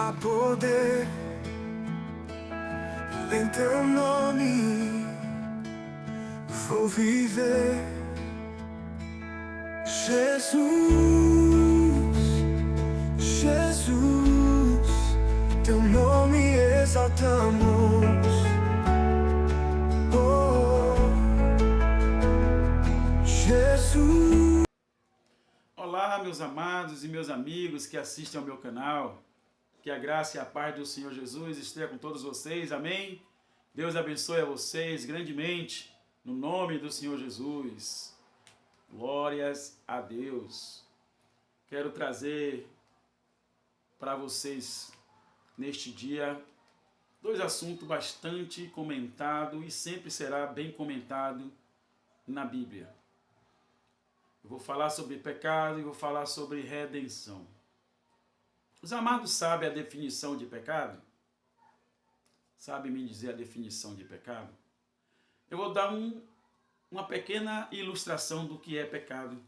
Há poder em teu nome, vou viver. Jesus, Jesus, teu nome exaltamos. Oh, Jesus. Olá, meus amados e meus amigos que assistem ao meu canal. Que a graça e a paz do Senhor Jesus esteja com todos vocês, amém? Deus abençoe a vocês grandemente, no nome do Senhor Jesus. Glórias a Deus. Quero trazer para vocês, neste dia, dois assuntos bastante comentados e sempre será bem comentado na Bíblia. Eu vou falar sobre pecado e vou falar sobre redenção. Os amados sabem a definição de pecado? Sabem me dizer a definição de pecado? Eu vou dar uma pequena ilustração do que é pecado.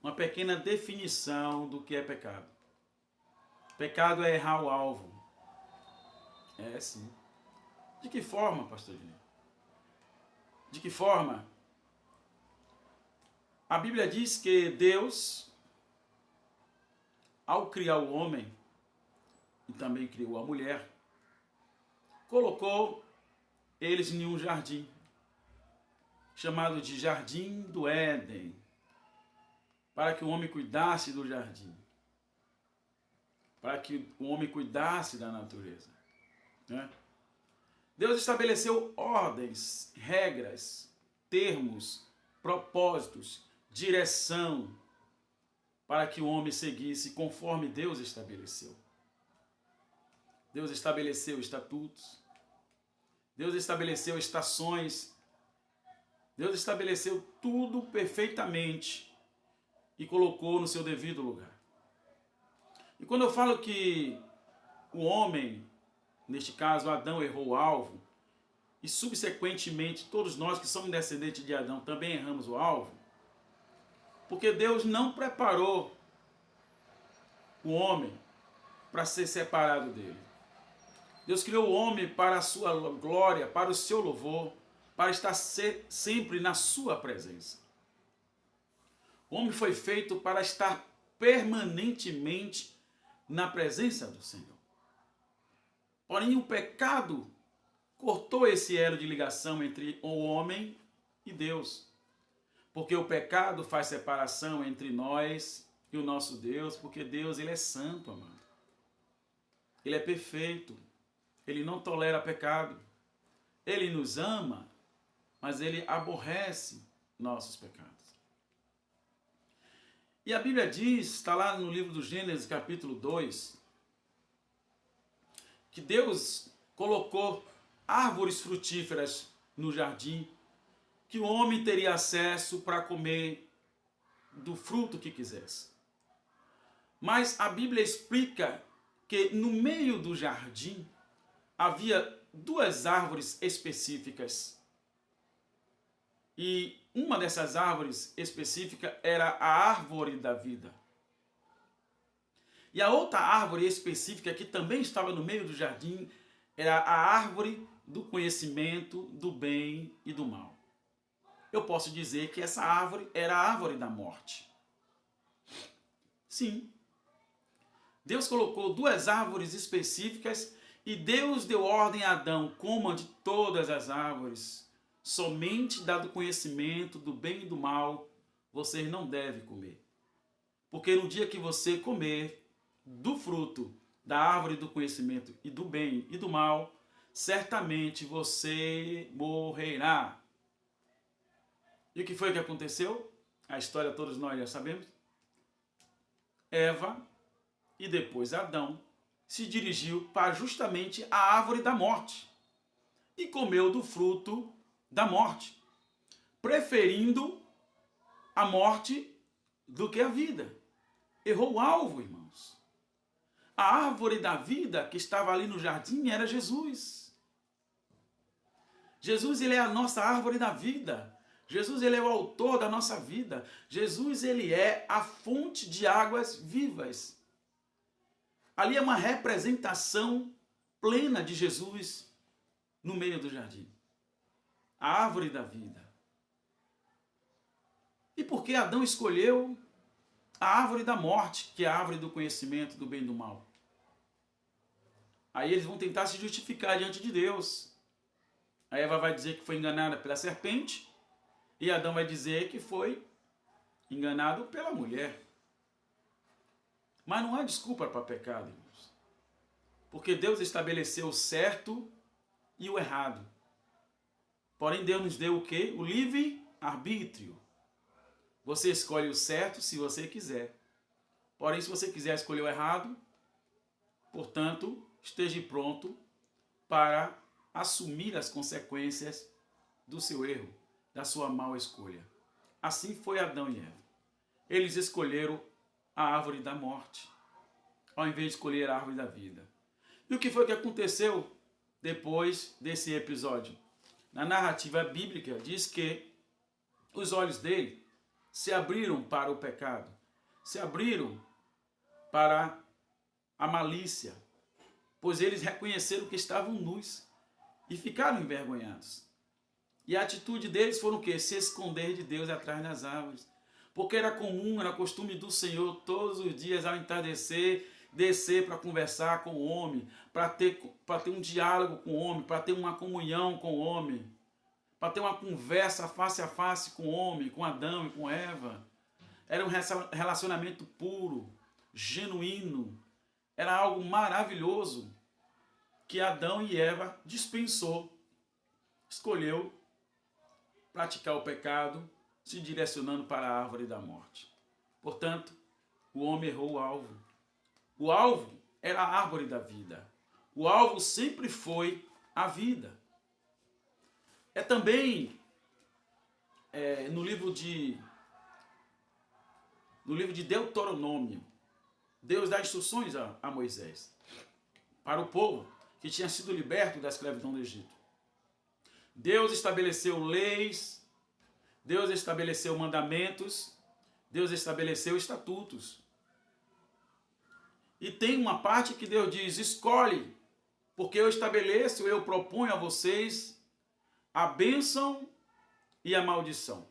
Uma pequena definição do que é pecado. Pecado é errar o alvo. É sim. De que forma, pastor Diniz? De que forma? A Bíblia diz que Deus, ao criar o homem, e também criou a mulher, colocou eles em um jardim, chamado de Jardim do Éden, para que o homem cuidasse do jardim, para que o homem cuidasse da natureza, né? Deus estabeleceu ordens, regras, termos, propósitos, direção, para que o homem seguisse conforme Deus estabeleceu. Deus estabeleceu estatutos, Deus estabeleceu estações, Deus estabeleceu tudo perfeitamente e colocou no seu devido lugar. E quando eu falo que o homem, neste caso Adão, errou o alvo, e subsequentemente todos nós que somos descendentes de Adão também erramos o alvo, porque Deus não preparou o homem para ser separado dele. Deus criou o homem para a sua glória, para o seu louvor, para estar sempre na sua presença. O homem foi feito para estar permanentemente na presença do Senhor. Porém, o pecado cortou esse elo de ligação entre o homem e Deus. Porque o pecado faz separação entre nós e o nosso Deus, porque Deus, ele é santo, amado. Ele é perfeito. Ele não tolera pecado. Ele nos ama, mas ele aborrece nossos pecados. E a Bíblia diz, está lá no livro do Gênesis, capítulo 2, que Deus colocou árvores frutíferas no jardim, que o homem teria acesso para comer do fruto que quisesse. Mas a Bíblia explica que no meio do jardim havia duas árvores específicas. E uma dessas árvores específicas era a árvore da vida. E a outra árvore específica que também estava no meio do jardim era a árvore do conhecimento do bem e do mal. Eu posso dizer que essa árvore era a árvore da morte. Sim. Deus colocou duas árvores específicas e Deus deu ordem a Adão: coma de todas as árvores, somente dado conhecimento do bem e do mal, vocês não devem comer. Porque no dia que você comer do fruto da árvore do conhecimento e do bem e do mal, certamente você morrerá. E o que foi que aconteceu? A história todos nós já sabemos. Eva e depois Adão se dirigiu para justamente a árvore da morte e comeu do fruto da morte, preferindo a morte do que a vida. Errou o alvo, irmãos. A árvore da vida que estava ali no jardim era Jesus. Jesus, ele é a nossa árvore da vida. Jesus, ele é o autor da nossa vida. Jesus, ele é a fonte de águas vivas. Ali é uma representação plena de Jesus no meio do jardim. A árvore da vida. E por que Adão escolheu a árvore da morte, que é a árvore do conhecimento do bem e do mal? Aí eles vão tentar se justificar diante de Deus. A Eva vai dizer que foi enganada pela serpente, e Adão vai dizer que foi enganado pela mulher. Mas não há desculpa para pecado, irmãos. Porque Deus estabeleceu o certo e o errado. Porém, Deus nos deu o quê? O livre-arbítrio. Você escolhe o certo se você quiser. Porém, se você quiser escolher o errado, portanto, esteja pronto para assumir as consequências do seu erro, da sua mal escolha. Assim foi Adão e Eva. Eles escolheram a árvore da morte, ao invés de escolher a árvore da vida. E o que foi que aconteceu depois desse episódio? Na narrativa bíblica diz que os olhos dele se abriram para o pecado, se abriram para a malícia, pois eles reconheceram que estavam nus e ficaram envergonhados. E a atitude deles foi o quê? Se esconder de Deus atrás das árvores. Porque era comum, era costume do Senhor todos os dias ao entardecer, descer para conversar com o homem, para ter um diálogo com o homem, para ter uma comunhão com o homem, para ter uma conversa face a face com o homem, com Adão e com Eva. Era um relacionamento puro, genuíno. Era algo maravilhoso que Adão e Eva dispensou. Escolheu praticar o pecado, se direcionando para a árvore da morte. Portanto, o homem errou o alvo. O alvo era a árvore da vida. O alvo sempre foi a vida. É também no livro de Deuteronômio, Deus dá instruções a Moisés para o povo que tinha sido liberto da escravidão do Egito. Deus estabeleceu leis, Deus estabeleceu mandamentos, Deus estabeleceu estatutos. E tem uma parte que Deus diz: escolhe, porque eu estabeleço, eu proponho a vocês a bênção e a maldição.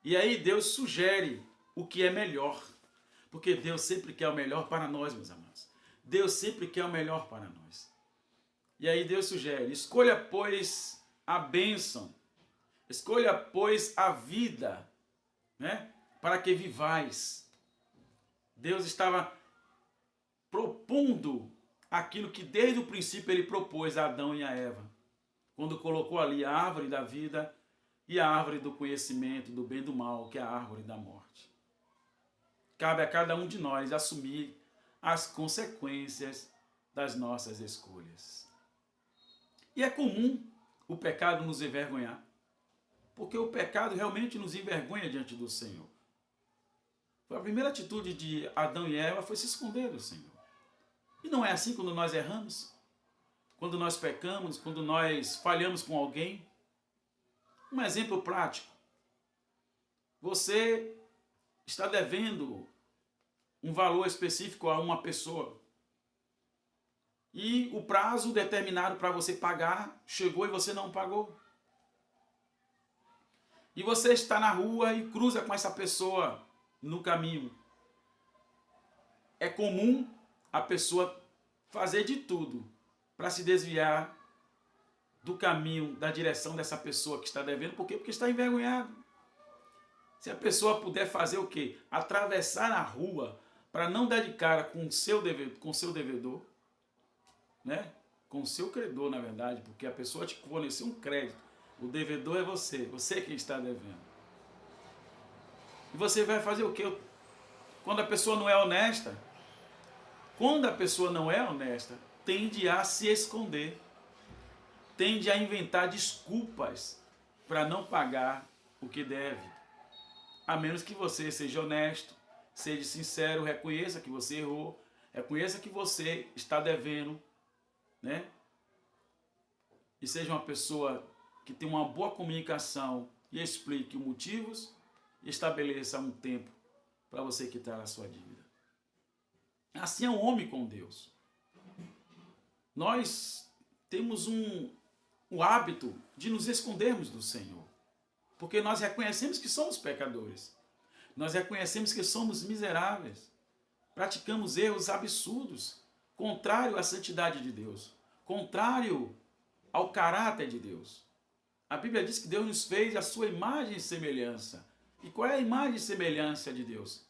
E aí Deus sugere o que é melhor, porque Deus sempre quer o melhor para nós, meus amados. Deus sempre quer o melhor para nós. E aí Deus sugere: escolha, pois, a bênção, escolha, pois, a vida, né, para que vivais. Deus estava propondo aquilo que desde o princípio ele propôs a Adão e a Eva, quando colocou ali a árvore da vida e a árvore do conhecimento do bem e do mal, que é a árvore da morte. Cabe a cada um de nós assumir as consequências das nossas escolhas. E é comum o pecado nos envergonhar, porque o pecado realmente nos envergonha diante do Senhor. A primeira atitude de Adão e Eva foi se esconder do Senhor. E não é assim quando nós erramos, quando nós pecamos, quando nós falhamos com alguém. Um exemplo prático: você está devendo um valor específico a uma pessoa e o prazo determinado para você pagar chegou e você não pagou. E você está na rua e cruza com essa pessoa no caminho. É comum a pessoa fazer de tudo para se desviar do caminho, da direção dessa pessoa que está devendo. Por quê? Porque está envergonhado. Se a pessoa puder fazer o quê? Atravessar a rua para não dar de cara com o seu devedor, né? Com o seu credor, na verdade, porque a pessoa te forneceu um crédito. O devedor é você quem está devendo. E você vai fazer o quê? Quando a pessoa não é honesta, tende a se esconder, tende a inventar desculpas para não pagar o que deve. A menos que você seja honesto, seja sincero, reconheça que você errou, reconheça que você está devendo, né? E seja uma pessoa que tenha uma boa comunicação e explique os motivos e estabeleça um tempo para você quitar a sua dívida. Assim é o homem com Deus. Nós temos o hábito de nos escondermos do Senhor, porque nós reconhecemos que somos pecadores. Nós reconhecemos que somos miseráveis. Praticamos erros absurdos, contrário à santidade de Deus, contrário ao caráter de Deus. A Bíblia diz que Deus nos fez a sua imagem e semelhança. E qual é a imagem e semelhança de Deus?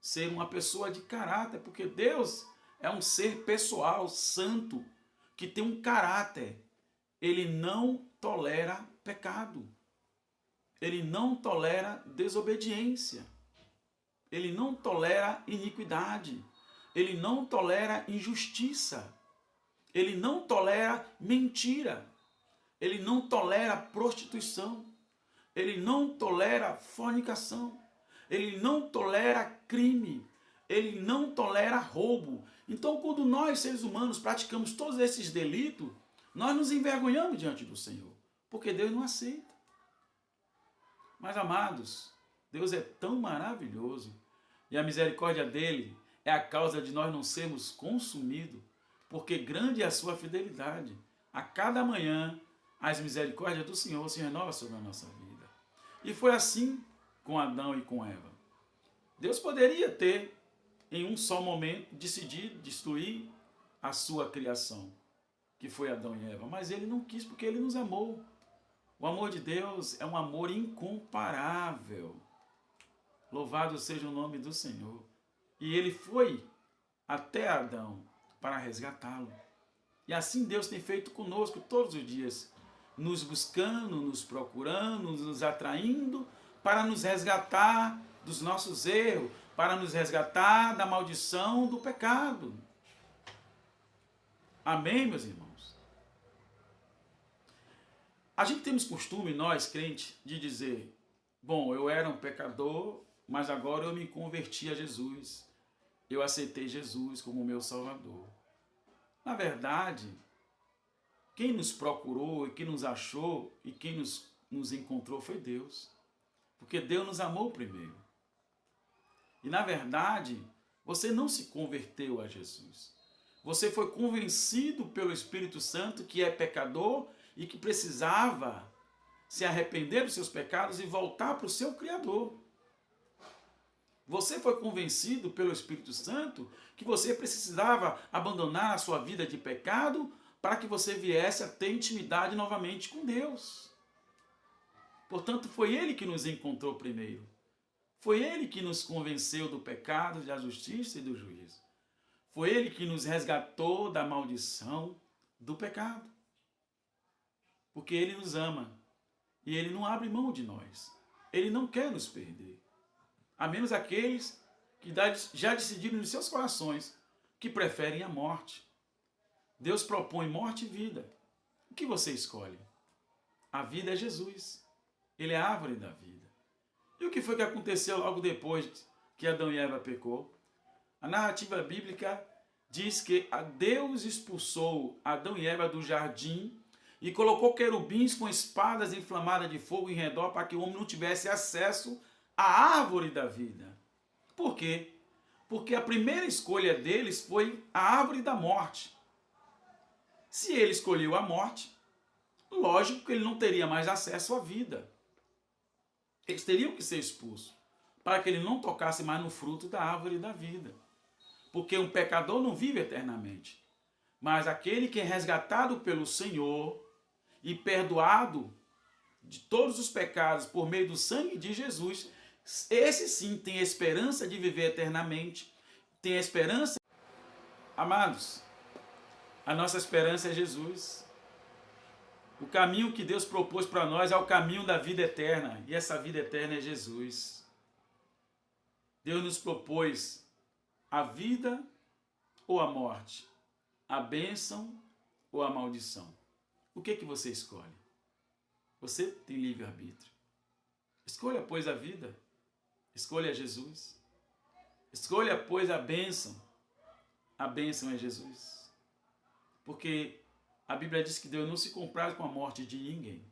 Ser uma pessoa de caráter, porque Deus é um ser pessoal, santo, que tem um caráter. Ele não tolera pecado. Ele não tolera desobediência. Ele não tolera iniquidade. Ele não tolera injustiça. Ele não tolera mentira. Ele não tolera prostituição. Ele não tolera fornicação. Ele não tolera crime. Ele não tolera roubo. Então, quando nós, seres humanos, praticamos todos esses delitos, nós nos envergonhamos diante do Senhor, porque Deus não aceita. Mas, amados, Deus é tão maravilhoso e a misericórdia dele é a causa de nós não sermos consumidos, porque grande é a sua fidelidade. A cada manhã, as misericórdias do Senhor se renovam sobre a nossa vida. E foi assim com Adão e com Eva. Deus poderia ter, em um só momento, decidido destruir a sua criação, que foi Adão e Eva, mas ele não quis, porque ele nos amou. O amor de Deus é um amor incomparável. Louvado seja o nome do Senhor. E ele foi até Adão para resgatá-lo. E assim Deus tem feito conosco todos os dias, nos buscando, nos procurando, nos atraindo para nos resgatar dos nossos erros, para nos resgatar da maldição do pecado. Amém, meus irmãos? A gente temos costume, nós crentes, de dizer: bom, eu era um pecador, mas agora eu me converti a Jesus. Eu aceitei Jesus como meu Salvador. Na verdade, quem nos procurou e quem nos achou e quem nos encontrou foi Deus. Porque Deus nos amou primeiro. E na verdade, você não se converteu a Jesus. Você foi convencido pelo Espírito Santo que é pecador e que precisava se arrepender dos seus pecados e voltar para o seu Criador. Você foi convencido pelo Espírito Santo que você precisava abandonar a sua vida de pecado para que você viesse a ter intimidade novamente com Deus. Portanto, foi Ele que nos encontrou primeiro. Foi Ele que nos convenceu do pecado, da justiça e do juízo. Foi Ele que nos resgatou da maldição do pecado. Porque Ele nos ama e Ele não abre mão de nós. Ele não quer nos perder. A menos aqueles que já decidiram nos seus corações que preferem a morte. Deus propõe morte e vida. O que você escolhe? A vida é Jesus. Ele é a árvore da vida. E o que foi que aconteceu logo depois que Adão e Eva pecou? A narrativa bíblica diz que Deus expulsou Adão e Eva do jardim e colocou querubins com espadas inflamadas de fogo em redor para que o homem não tivesse acesso à árvore da vida. Por quê? Porque a primeira escolha deles foi a árvore da morte. Se ele escolheu a morte, lógico que ele não teria mais acesso à vida. Eles teriam que ser expulsos para que ele não tocasse mais no fruto da árvore da vida. Porque um pecador não vive eternamente. Mas aquele que é resgatado pelo Senhor e perdoado de todos os pecados por meio do sangue de Jesus, esse sim tem a esperança de viver eternamente, tem a esperança. Amados, a nossa esperança é Jesus. O caminho que Deus propôs para nós é o caminho da vida eterna, e essa vida eterna é Jesus. Deus nos propôs a vida ou a morte, a bênção ou a maldição. O que você escolhe? Você tem livre-arbítrio. Escolha, pois, a vida. Escolha Jesus. Escolha, pois, a bênção. A bênção é Jesus. Porque a Bíblia diz que Deus não se compraz com a morte de ninguém.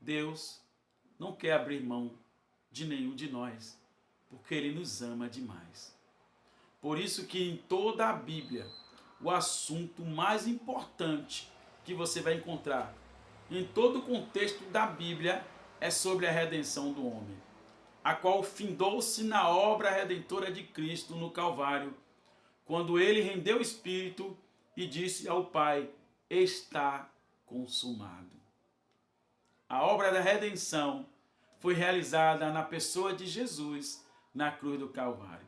Deus não quer abrir mão de nenhum de nós, porque Ele nos ama demais. Por isso que em toda a Bíblia, o assunto mais importante que você vai encontrar em todo o contexto da Bíblia é sobre a redenção do homem, a qual findou-se na obra redentora de Cristo no Calvário, quando ele rendeu o Espírito e disse ao Pai: está consumado. A obra da redenção foi realizada na pessoa de Jesus na cruz do Calvário.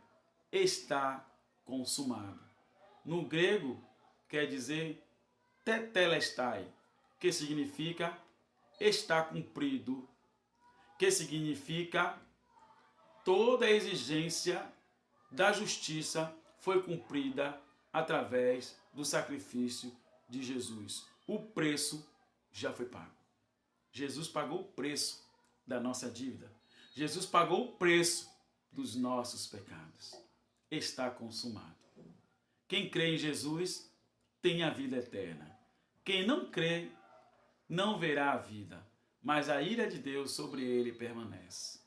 Está consumado. No grego quer dizer tetelestai, que significa está cumprido, que significa toda a exigência da justiça foi cumprida através do sacrifício de Jesus. O preço já foi pago. Jesus pagou o preço da nossa dívida. Jesus pagou o preço dos nossos pecados. Está consumado. Quem crê em Jesus tem a vida eterna. Quem não crê não verá a vida, mas a ira de Deus sobre ele permanece.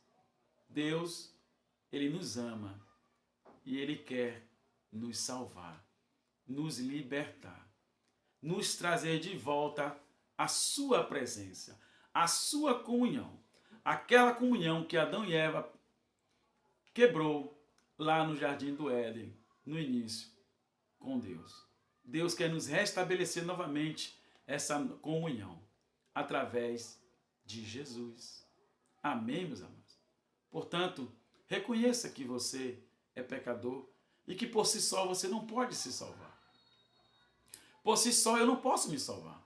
Deus, ele nos ama e ele quer nos salvar, nos libertar, nos trazer de volta à sua presença, à sua comunhão. Aquela comunhão que Adão e Eva quebrou lá no Jardim do Éden, no início, com Deus. Deus quer nos restabelecer novamente essa comunhão através de Jesus. Amém, meus amados? Portanto, reconheça que você é pecador e que por si só você não pode se salvar. Por si só eu não posso me salvar.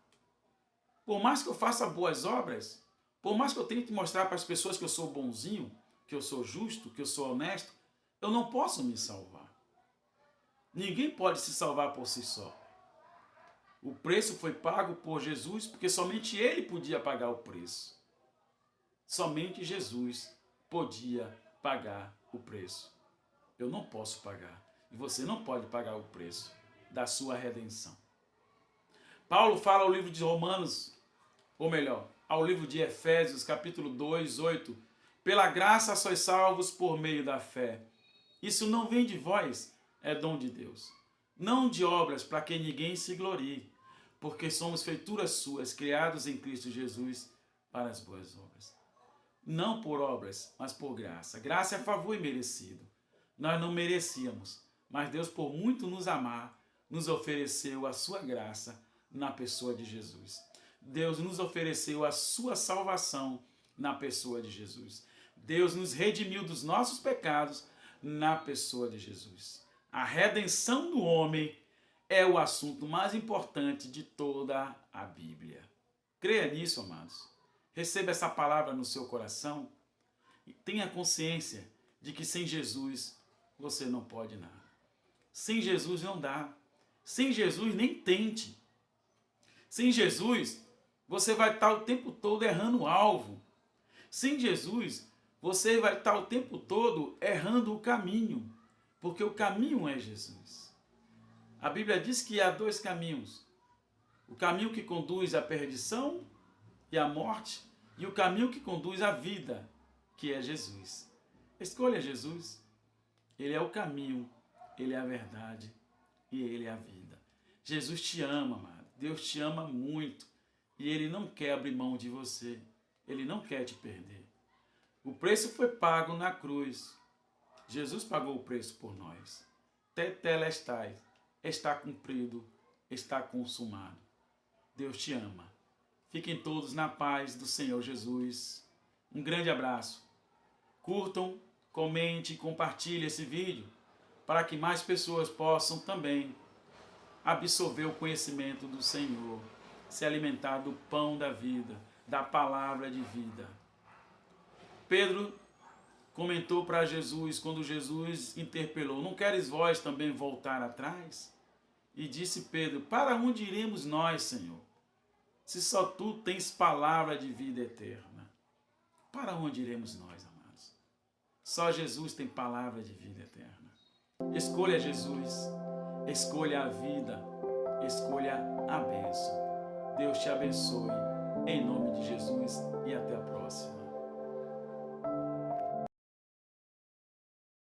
Por mais que eu faça boas obras, por mais que eu tente mostrar para as pessoas que eu sou bonzinho, que eu sou justo, que eu sou honesto, eu não posso me salvar. Ninguém pode se salvar por si só. O preço foi pago por Jesus porque somente ele podia pagar o preço. Somente Jesus podia pagar o preço. Eu não posso pagar. E você não pode pagar o preço da sua redenção. Paulo fala ao livro de Romanos, ou melhor, ao livro de Efésios, capítulo 2, 8. Pela graça sois salvos por meio da fé. Isso não vem de vós, é dom de Deus. Não de obras para que ninguém se glorie, porque somos feituras suas, criados em Cristo Jesus para as boas obras. Não por obras, mas por graça. Graça é favor imerecido. Nós não merecíamos, mas Deus, por muito nos amar, nos ofereceu a sua graça na pessoa de Jesus. Deus nos ofereceu a sua salvação na pessoa de Jesus. Deus nos redimiu dos nossos pecados na pessoa de Jesus. A redenção do homem é o assunto mais importante de toda a Bíblia. Creia nisso, amados. Receba essa palavra no seu coração e tenha consciência de que sem Jesus você não pode nada. Sem Jesus não dá. Sem Jesus nem tente. Sem Jesus você vai estar o tempo todo errando o alvo. Sem Jesus você vai estar o tempo todo errando o caminho, porque o caminho é Jesus. A Bíblia diz que há dois caminhos. O caminho que conduz à perdição e à morte, e o caminho que conduz à vida, que é Jesus. Escolha Jesus. Ele é o caminho, ele é a verdade e ele é a vida. Jesus te ama, amado. Deus te ama muito e ele não quer abrir mão de você. Ele não quer te perder. O preço foi pago na cruz. Jesus pagou o preço por nós. Tetelestai, está cumprido, está consumado. Deus te ama. Fiquem todos na paz do Senhor Jesus. Um grande abraço. Curtam, comente e compartilhem esse vídeo para que mais pessoas possam também absorver o conhecimento do Senhor, se alimentar do pão da vida, da palavra de vida. Pedro comentou para Jesus, quando Jesus interpelou: não queres vós também voltar atrás? E disse Pedro: para onde iremos nós, Senhor? Se só tu tens palavra de vida eterna. Para onde iremos nós, amados? Só Jesus tem palavra de vida eterna. Escolha Jesus, escolha a vida, escolha a bênção. Deus te abençoe, em nome